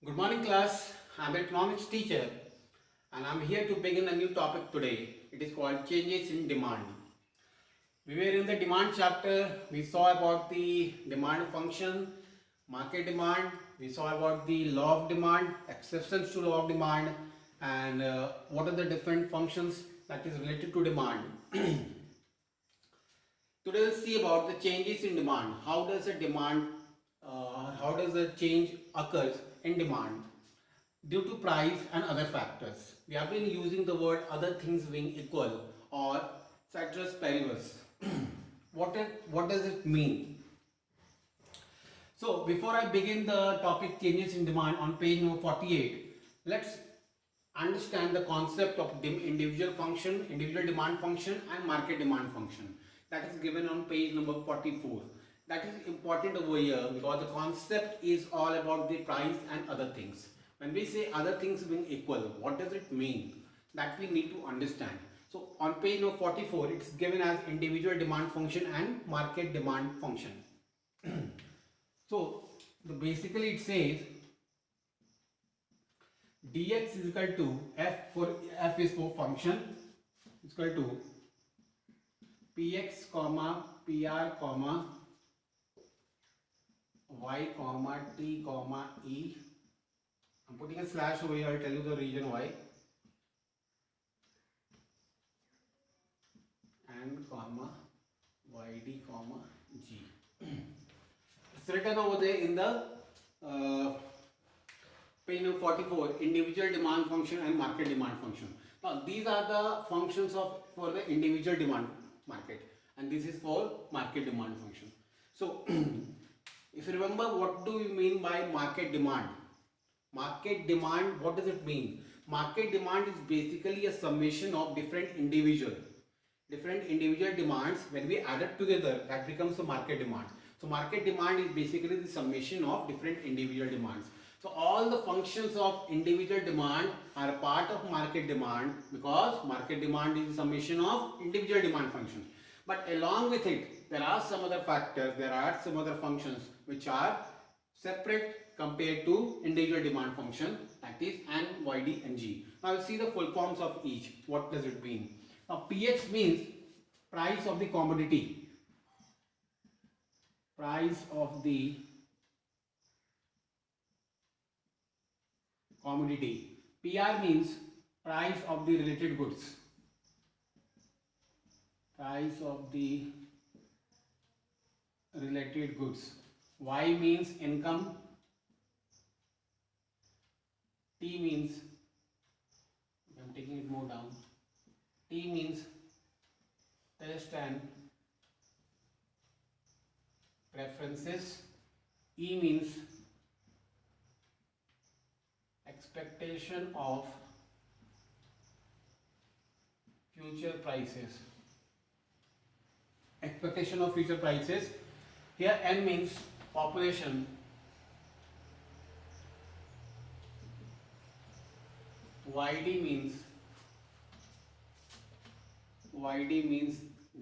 Good morning, class. I'm an economics teacher and I'm here to begin a new topic today. It is called changes in demand. We were in the demand chapter. We saw about the demand function, market demand. We saw about the law of demand, exceptions to law of demand, and what are the different functions that is related to demand. Today we'll see about the changes in demand. How does the change occurs in demand due to price and other factors. We have been using the word other things being equal or ceteris paribus. What does it mean? So before I begin the topic changes in demand on page number 48, let's understand the concept of individual function, individual demand function and market demand function. That is given on page number 44. That is important over here because the concept is all about the price and other things. When we say other things being equal, what does it mean? That we need to understand. So on page number 44, it's given as individual demand function and market demand function. So basically it says dx is equal to f is for function is equal to px comma pr comma y comma t comma e. I'm putting a slash over here. I'll tell you the reason why. And comma yd comma g. It's written over there in the page number 44, individual demand function and market demand function. Now these are the functions for the individual demand market, and this is for market demand function. So if you remember, what do you mean by market demand? Market demand, what does it mean? Market demand is basically a summation of different individual demands. When we add it together, that becomes a market demand. So market demand is basically the summation of different individual demands. So all the functions of individual demand are a part of market demand because market demand is the summation of individual demand functions. But along with it, there are some other factors, there are some other functions which are separate compared to individual demand function, that is N, YD and G. Now we'll see the full forms of each. What does it mean? Now PX means price of the commodity. Price of the commodity. PR means price of the related goods. Price of the related goods. Y means income. T means, I'm taking it more down. T means taste and preferences. E means expectation of future prices. Expectation of future prices. Here N means population. YD means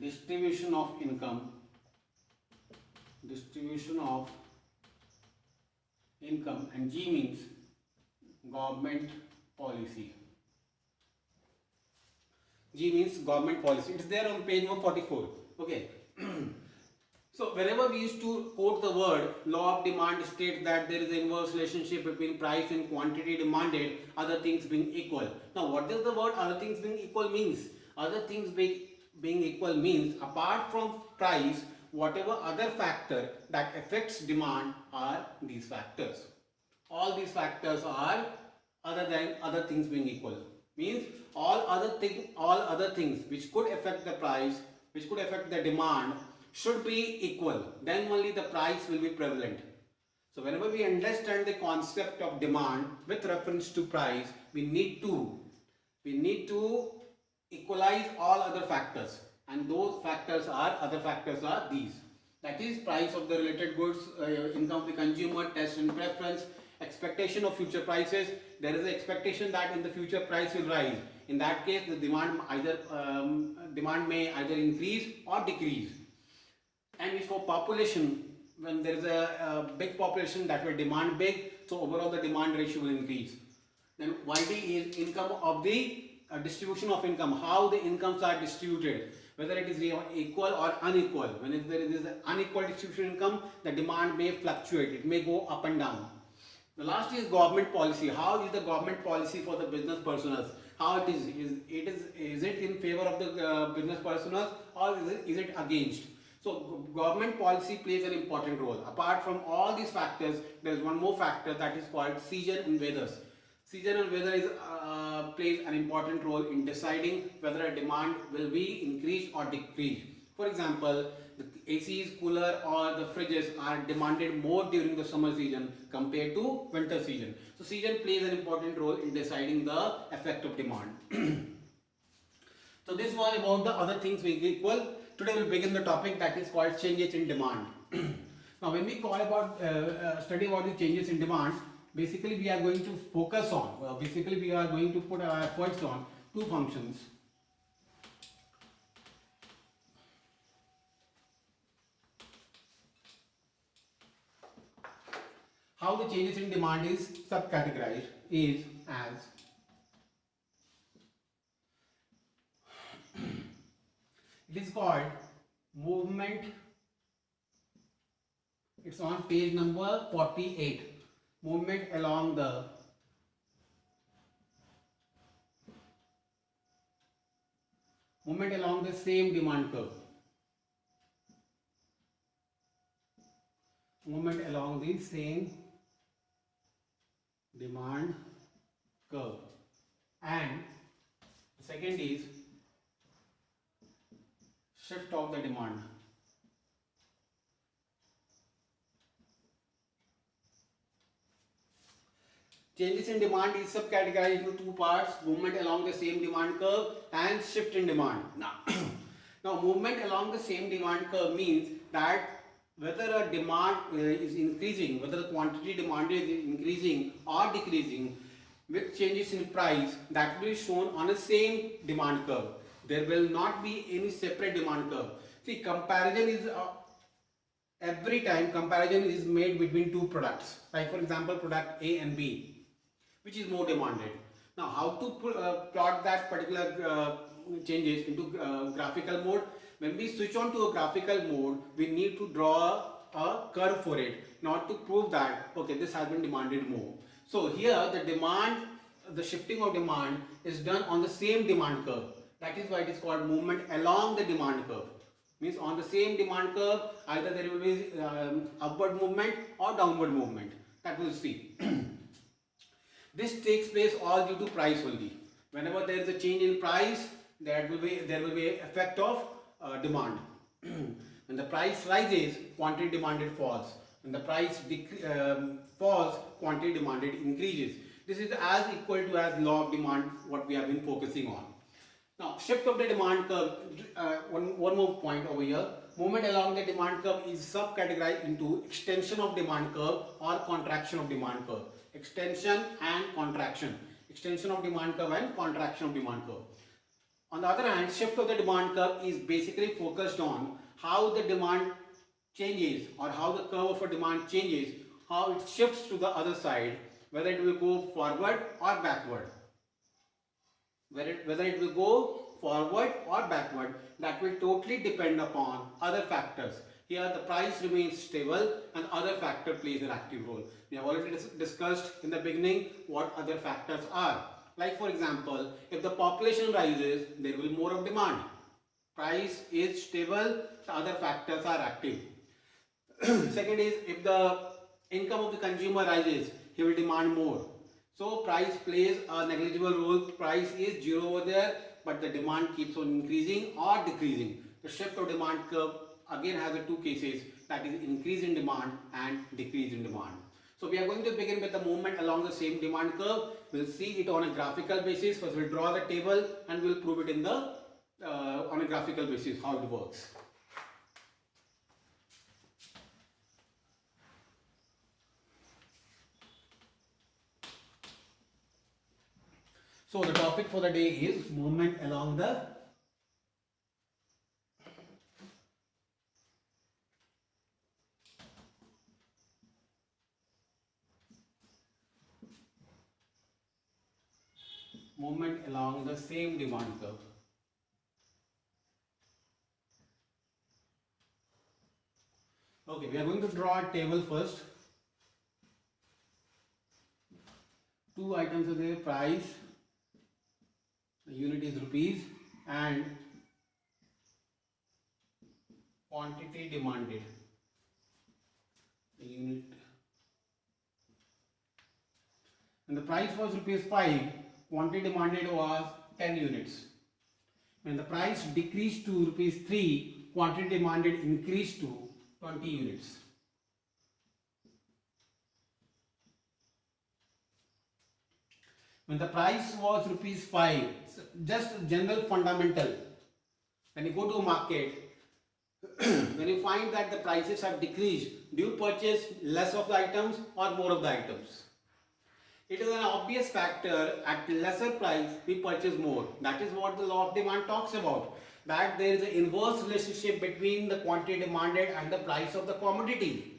distribution of income. And G means government policy. G means government policy. It's there on page number 44. Okay. So whenever we used to quote the word law of demand states that there is an inverse relationship between price and quantity demanded, other things being equal. Now what does the word other things being equal means? Other things being equal means apart from price, whatever other factor that affects demand are these factors. All these factors are other than other things being equal. Means all other things which could affect the price, which could affect the demand should be equal. Then only the price will be prevalent. So whenever we understand the concept of demand with reference to price, we need to equalize all other factors, and those other factors are these. That is price of the related goods, income of the consumer, taste and preference, expectation of future prices. There is an expectation that in the future price will rise. In that case, the demand may either increase or decrease. And for population, when there is a big population, that will demand big, so overall the demand ratio will increase. Then YD is income of the distribution of income, how the incomes are distributed, whether it is equal or unequal. When there is an unequal distribution income, the demand may fluctuate, it may go up and down. The last is government policy. How is the government policy for the business personas? How it is it in favor of the business personas, or is it against? So government policy plays an important role. Apart from all these factors, there is one more factor, that is called season and weathers. Season and weather plays an important role in deciding whether a demand will be increased or decreased. For example, the ACs, cooler or the fridges are demanded more during the summer season compared to winter season. So season plays an important role in deciding the effect of demand. So this was about the other things being equal. Today we'll begin the topic that is called changes in demand. Now when we call about study about the changes in demand, basically we are going to focus on, we are going to put our efforts on two functions. How the changes in demand is subcategorized is as it is called movement. It's on page number 48. Movement along the same demand curve. Movement along the same demand curve. And the second is shift of the demand. Changes in demand is subcategorized into two parts: movement along the same demand curve and shift in demand. Now movement along the same demand curve means that whether a demand is increasing, whether the quantity demanded is increasing or decreasing with changes in price, that will be shown on the same demand curve. There will not be any separate demand curve. See, comparison is every time comparison is made between two products, like for example product A and B, which is more demanded. Now how to plot that particular changes into graphical mode? When we switch on to a graphical mode, we need to draw a curve for it, not to prove that okay, this has been demanded more. So here the shifting of demand is done on the same demand curve. That is why it is called movement along the demand curve. Means on the same demand curve, either there will be upward movement or downward movement. That we'll see. This takes place all due to price only. Whenever there is a change in price, there will be effect of demand. When the price rises, quantity demanded falls. When the price falls, quantity demanded increases. This is as equal to as law of demand, what we have been focusing on. Now, shift of the demand curve. One more point over here. Movement along the demand curve is subcategorized into extension of demand curve or contraction of demand curve. Extension and contraction. Extension of demand curve and contraction of demand curve. On the other hand, shift of the demand curve is basically focused on how the demand changes, or how the curve of a demand changes, how it shifts to the other side, whether it will go forward or backward. Whether it will go forward or backward, that will totally depend upon other factors. Here the price remains stable and other factor plays an active role. We have already discussed in the beginning what other factors are. Like for example, if the population rises, there will be more of demand. Price is stable, the other factors are active. Second is, if the income of the consumer rises, he will demand more. So price plays a negligible role. Price is zero over there, but the demand keeps on increasing or decreasing. The shift of demand curve again has two cases, that is increase in demand and decrease in demand. So we are going to begin with the movement along the same demand curve. We'll see it on a graphical basis. First we'll draw the table and we'll prove it in the on a graphical basis how it works. So the topic for the day is movement along the movement along the same demand curve. Okay, we are going to draw a table first. Two items are there, price, the unit is rupees, and quantity demanded, the unit. When the price was rupees 5, quantity demanded was 10 units. When the price decreased to rupees 3, quantity demanded increased to 20 units. When the price was rupees 5, just general fundamental. When you go to a market, when you find that the prices have decreased, do you purchase less of the items or more of the items? It is an obvious factor. At lesser price we purchase more. That is what the law of demand talks about, that there is an inverse relationship between the quantity demanded and the price of the commodity.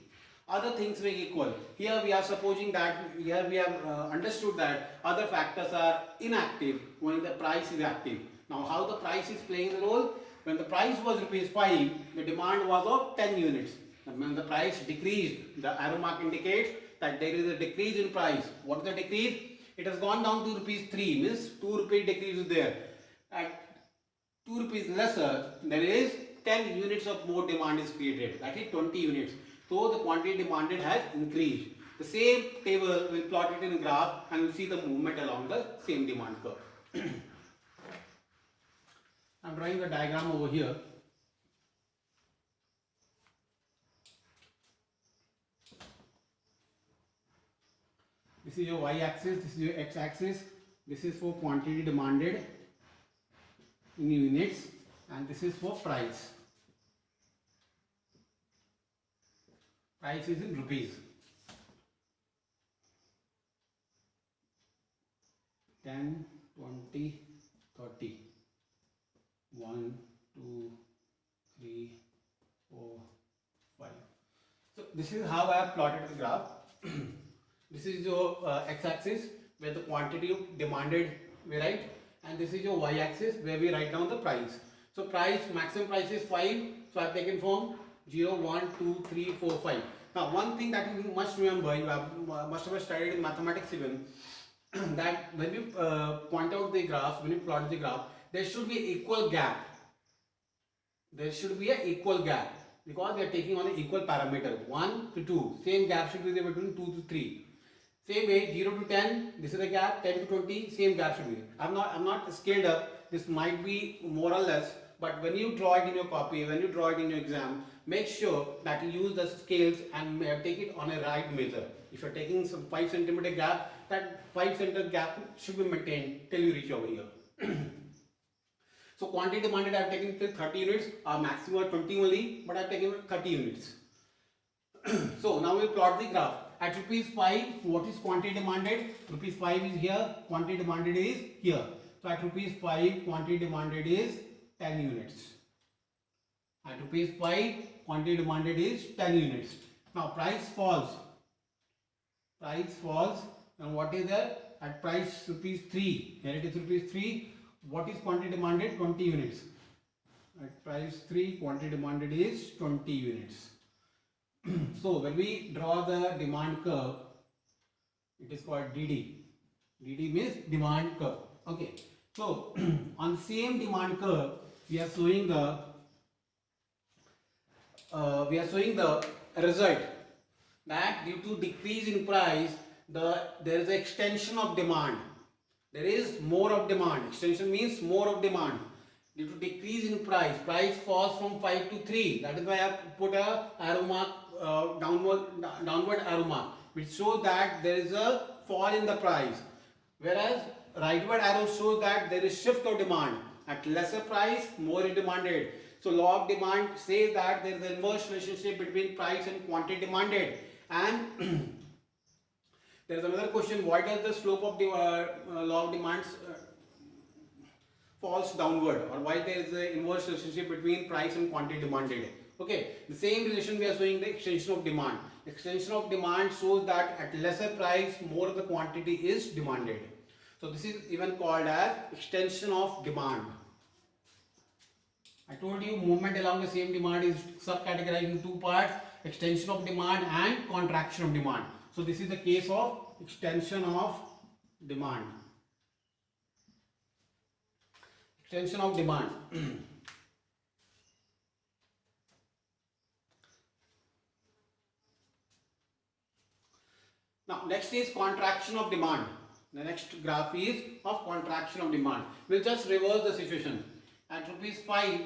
Other things being equal, here we are supposing that, here we have understood that other factors are inactive when the price is active. Now how the price is playing the role? When the price was rupees 5, the demand was of 10 units. When the price decreased, the arrow mark indicates that there is a decrease in price. What is the decrease? It has gone down to rupees 3, means 2 rupee decrease is there. At 2 rupees lesser, there is 10 units of more demand is created, that is 20 units. So the quantity demanded has increased. The same table will plot it in a graph and we'll see the movement along the same demand curve. I'm drawing the diagram over here. This is your y-axis, this is your x-axis. This is for quantity demanded in units, and this is for price. Price is in rupees. 10, 20, 30. 1, 2, 3, 4, 5. So this is how I have plotted the graph. This is your x-axis where the quantity demanded we write, and this is your y-axis where we write down the price. So price, maximum price is 5. So I have taken form 0, 1, 2, 3, 4, 5. Now one thing that you must remember, you must have studied in mathematics even, that when you point out the graph, when you plot the graph, there should be an equal gap. There should be an equal gap because we are taking on an equal parameter 1 to 2. Same gap should be there between 2 to 3. Same way 0 to 10, this is the gap. 10 to 20, same gap should be. I'm not scaled up. This might be more or less, but when you draw it in your copy, when you draw it in your exam, make sure that you use the scales and take it on a right measure. If you're taking some 5 centimeter gap, that 5 centimeter gap should be maintained till you reach over here. So quantity demanded I have taken till 30 units, maximum 20 only, but I have taken 30 units. So now we plot the graph. At rupees 5, what is quantity demanded? Rupees 5 is here, quantity demanded is here. So at rupees 5, quantity demanded is 10 units. At rupees 5, quantity demanded is 10 units. Now price falls. Price falls, and what is there? At price rupees 3, here it is rupees 3. What is quantity demanded? 20 units. At price 3, quantity demanded is 20 units. So when we draw the demand curve, it is called DD. DD means demand curve. Okay. So on same demand curve, we are showing the result that due to decrease in price, there is an extension of demand. There is more of demand. Extension means more of demand. Due to decrease in price, price falls from 5 to 3. That is why I have put a arrow mark, downward arrow mark, which shows that there is a fall in the price. Whereas rightward arrow shows that there is shift of demand. At lesser price, more is demanded. So law of demand says that there is an inverse relationship between price and quantity demanded. And there is another question: why does the slope of the law of demands falls downward, or why there is an inverse relationship between price and quantity demanded? Okay, the same relation we are showing the extension of demand. Extension of demand shows that at lesser price, more of the quantity is demanded. So this is even called as extension of demand. I told you movement along the same demand is subcategorized in two parts: extension of demand and contraction of demand. So this is the case of extension of demand. Extension of demand. Now next is contraction of demand. The next graph is of contraction of demand. We'll just reverse the situation. At rupees 5,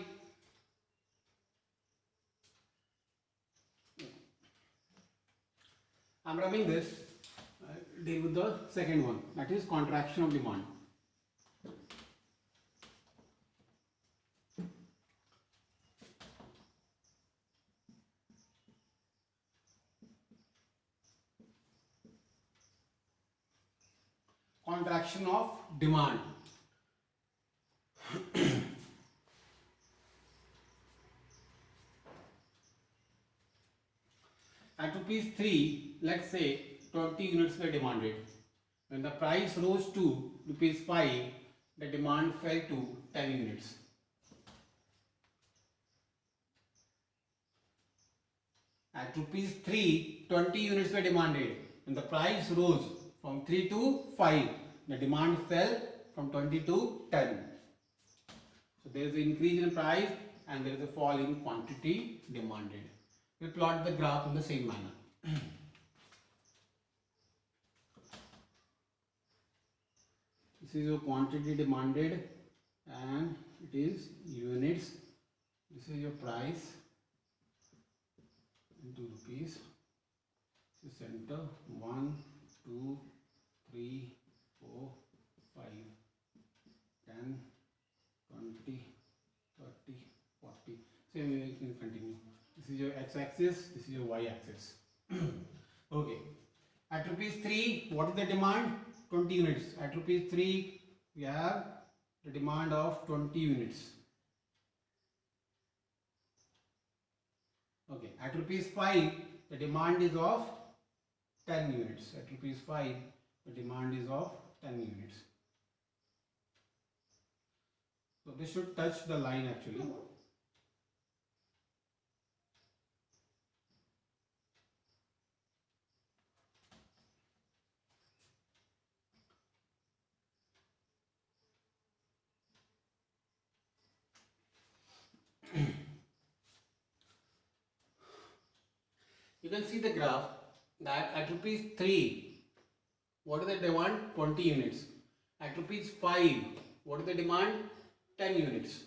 I'm rubbing this. I'll deal with the second one, that is contraction of demand. Contraction of demand. At rupees 3, let's say 20 units were demanded. When the price rose to rupees 5, the demand fell to 10 units. At rupees 3, 20 units were demanded. When the price rose from 3 to 5, the demand fell from 20 to 10. So there is an increase in price and there is a fall in quantity demanded. We plot the graph in the same manner. This is your quantity demanded and it is units. This is your price in 2 rupees. This is center 1, 2, 3, 4, 5, 10, 20, 30, 40. Same way you can continue. This is your x-axis, this is your y-axis. Okay. At rupees 3, what is the demand? 20 units. At rupees 3, we have the demand of 20 units. Okay. At rupees 5, the demand is of 10 units. At rupees 5, the demand is of 10 units. So this should touch the line actually. You can see the graph that at rupees 3, what is the demand? 20 units. At rupees 5, what is the demand? 10 units.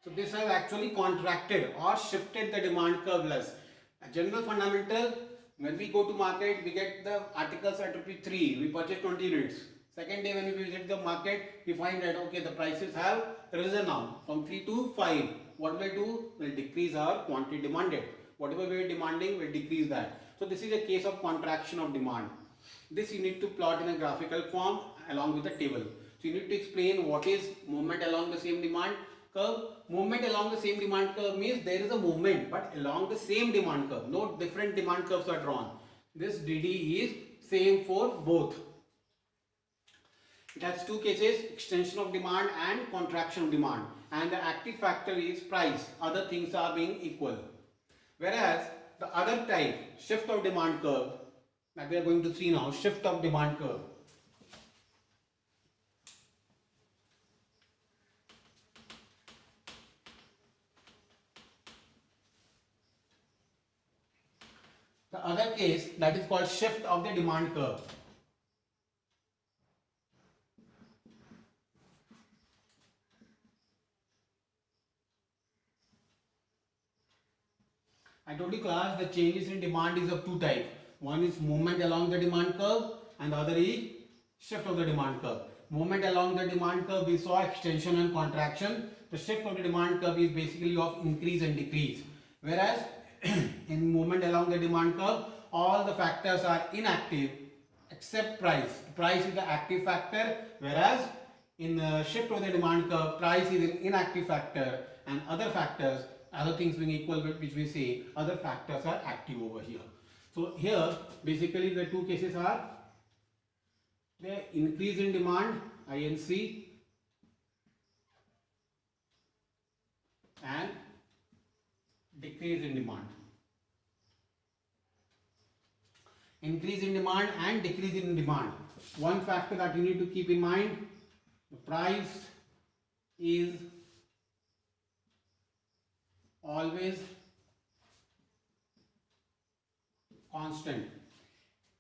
So this has actually contracted or shifted the demand curve less. A general fundamental, when we go to market, we get the articles at rupees 3, we purchase 20 units. Second day when we visit the market, we find that okay, the prices have risen now from 3 to 5. What will do? Will decrease our quantity demanded. Whatever we are demanding, will decrease that. So this is a case of contraction of demand. This you need to plot in a graphical form along with a table. So you need to explain what is movement along the same demand curve. Movement along the same demand curve means there is a movement but along the same demand curve. No different demand curves are drawn. This DD is same for both. It has two cases, extension of demand and contraction of demand. And the active factor is price. Other things are being equal. Whereas the other type, shift of demand curve, that we are going to see now, shift of demand curve. The other case, that is called shift of the demand curve. I told you class, the changes in demand is of two types. One is movement along the demand curve and the other is shift of the demand curve. Movement along the demand curve, we saw extension and contraction. The shift of the demand curve is basically of increase and decrease. Whereas in movement along the demand curve, all the factors are inactive except price. Price is the active factor, whereas in the shift of the demand curve, price is an inactive factor and other factors, other things being equal, which we say other factors are active over here. So here basically the two cases are The increase in demand, INC, and decrease in demand. Increase in demand and decrease in demand. One factor that you need to keep in mind, the price is always constant.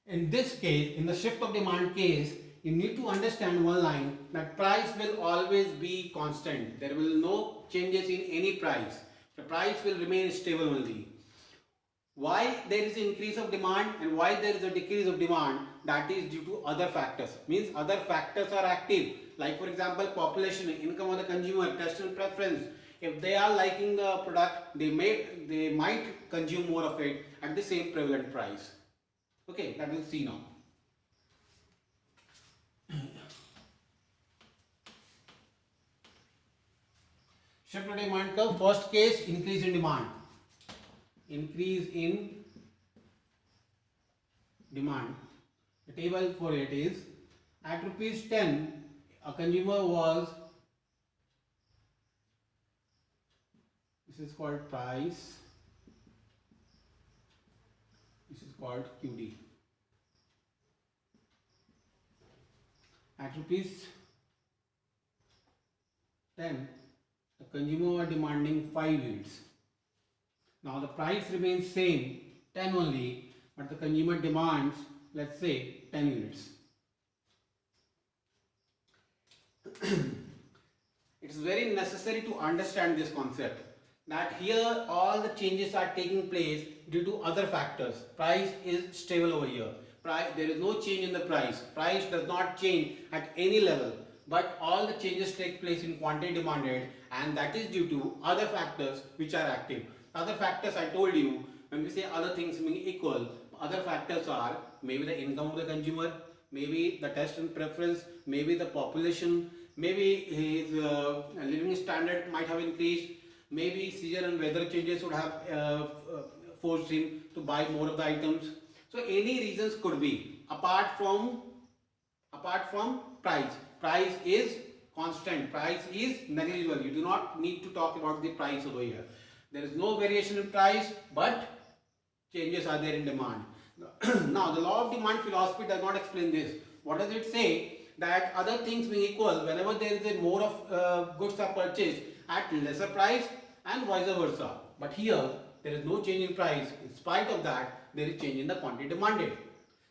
In this case, in the shift of demand case, you need to understand one line, that price will always be constant. There will no changes in any price. The price will remain stable only. Why there is increase of demand and why there is a decrease of demand, that is due to other factors. Means other factors are active, like for example population, income of the consumer, taste and preference. If they are liking the product, they might consume more of it at the same prevalent price. Okay, that we'll see now. Shift to demand curve. First case, increase in demand. Increase in demand. The table for it is, at rupees 10, a consumer was, this is called price, this is called QD. At rupees 10, the consumer was demanding 5 units. Now the price remains same, 10 only, but the consumer demands, let's say, 10 units. It is very necessary to understand this concept, that here all the changes are taking place due to other factors. Price is stable over here. There is no change in the price. Price does not change at any level, but all the changes take place in quantity demanded, and that is due to other factors which are active. Other factors, I told you, when we say other things being equal, other factors are maybe the income of the consumer, maybe the taste and preference, maybe the population, maybe his living standard might have increased, maybe season and weather changes would have forced him to buy more of the items. So any reasons could be, apart from price. Price is constant, price is negligible. You do not need to talk about the price over here. There is no variation in price, but changes are there in demand. Now, the law of demand philosophy does not explain this. What does it say? That other things being equal, whenever there is a more of goods are purchased at lesser price and vice versa. But here, there is no change in price. In spite of that, there is change in the quantity demanded.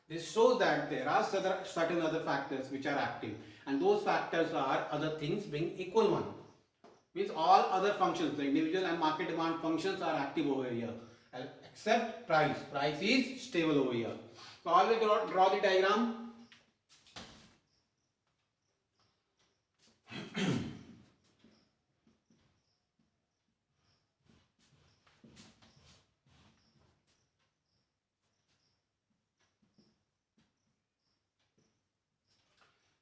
This shows that there are certain other factors which are active, and those factors are other things being equal one. Means all other functions, the individual and market demand functions are active over here, except price. Price is stable over here. So I will draw the diagram.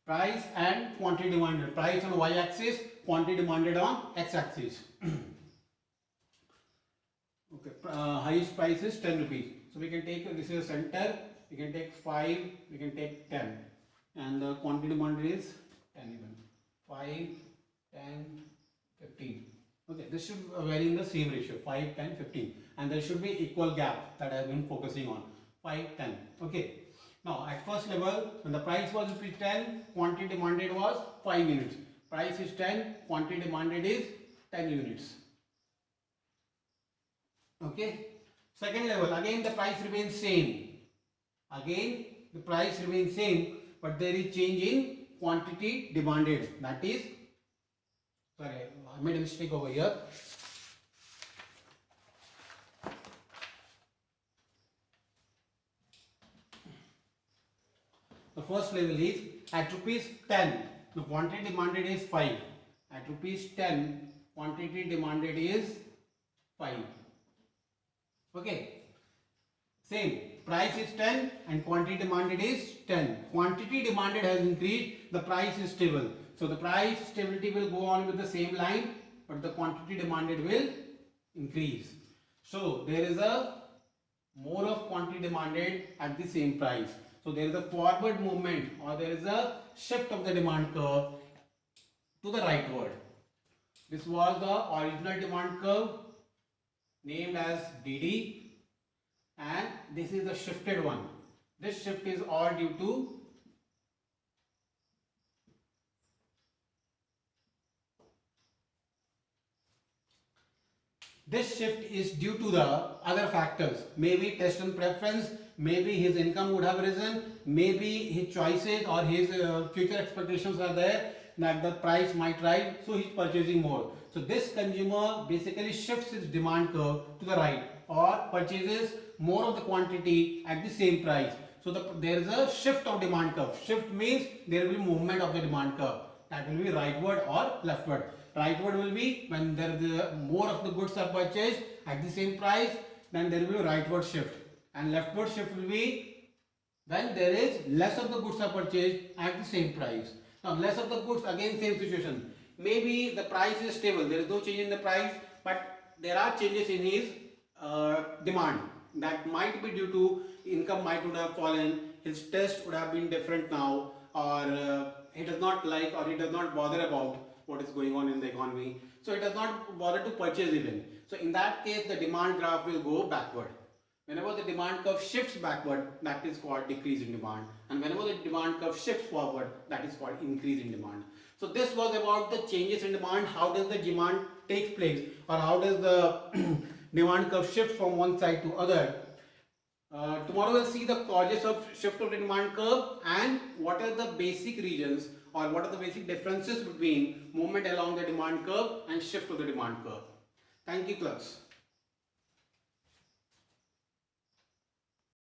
Price and quantity demanded. Price on y-axis, quantity demanded on x-axis. Okay, highest price is 10 rupees. So we can take, this is a center, we can take 5, we can take 10. And the quantity demanded is 10 even. 5, 10, 15. Okay, this should vary in the same ratio, 5, 10, 15. And there should be equal gap that I have been focusing on, 5, 10. Okay. Now, at first level, when the price was rupees 10, quantity demanded was 5 units. Price is 10, quantity demanded is 10 units. Okay. Second level, again the price remains same. Again, the price remains same, but there is change in quantity demanded. That is, sorry, I made a mistake over here. The first level is at rupees 10, the quantity demanded is 5. At rupees 10, quantity demanded is 5. Okay. Same. Price is 10 and quantity demanded is 10. Quantity demanded has increased, the price is stable. So the price stability will go on with the same line, but the quantity demanded will increase. So there is a more of quantity demanded at the same price. So there is a forward movement or there is a shift of the demand curve to the rightward. This was the original demand curve named as DD, and this is the shifted one. This shift is all due to the other factors. Maybe taste and preference, maybe his income would have risen, maybe his choices or his future expectations are there that the price might rise, so he's purchasing more. So this consumer basically shifts his demand curve to the right or purchases more of the quantity at the same price. So there is a shift of demand curve. Shift means there will be movement of the demand curve. That will be rightward or leftward. Rightward will be when there is more of the goods are purchased at the same price, then there will be a rightward shift. And leftward shift will be when there is less of the goods are purchased at the same price. Now less of the goods, again same situation. Maybe the price is stable, there is no change in the price, but there are changes in his demand. That might be due to income might would have fallen, his taste would have been different now, or he does not like or he does not bother about what is going on in the economy. So he does not bother to purchase even. So in that case, the demand graph will go backward. Whenever the demand curve shifts backward, that is called decrease in demand. And whenever the demand curve shifts forward, that is called increase in demand. So this was about the changes in demand. How does the demand take place, or how does the demand curve shift from one side to other. Tomorrow we'll see the causes of shift of the demand curve and what are the basic regions or what are the basic differences between movement along the demand curve and shift of the demand curve. Thank you, class.